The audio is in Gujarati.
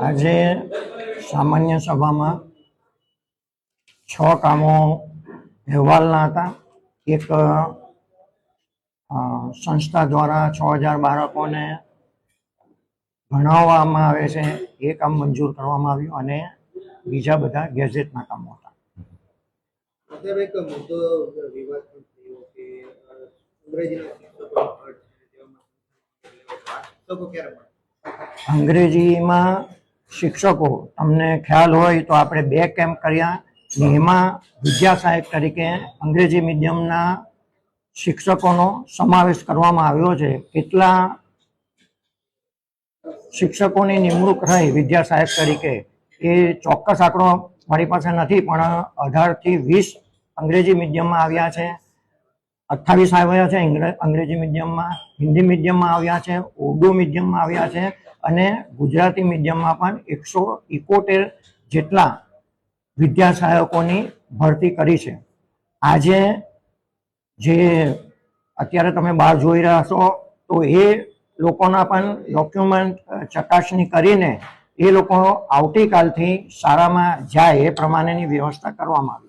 આજે સામાન્ય સભામાં 6 કામો અહેવાલના હતા। એક સંસ્થા દ્વારા 6000 બાળકોને ભણાવવામાં આવે છે એ કામ મંજૂર કરવામાં આવ્યું અને બીજા બધા ગેજેટના કામો હતા। એક મુદ્દો વિવાદ થયો કે અંગ્રેજીમાં શિક્ષકો તમને ખ્યાલ હોય તો આપણે 2 કેમ્પ કર્યા। એમાં વિદ્યા સહાયક તરીકે અંગ્રેજી મીડિયમના શિક્ષકોનો સમાવેશ કરવામાં આવ્યો છે। કેટલા શિક્ષકોની નિમણૂક રહી વિદ્યા સહાયક તરીકે એ ચોક્કસ આંકડો મારી પાસે નથી, પણ 18 થી 20 અંગ્રેજી મીડિયમમાં આવ્યા છે, 28 આવ્યા છે અંગ્રેજી મીડિયમમાં, હિન્દી મીડિયમમાં આવ્યા છે, ઉર્દુ મીડિયમમાં આવ્યા છે અને ગુજરાતી મીડિયમમાં પણ 171 જેટલા વિદ્યા સહાયકોની ભરતી કરી છે। આજે જે અત્યારે તમે બહાર જોઈ રહ્યા છો તો એ લોકોના પણ ડોક્યુમેન્ટ ચકાસણી કરીને એ લોકો આવતીકાલથી શાળામાં જાય એ પ્રમાણેની વ્યવસ્થા કરવામાં આવી।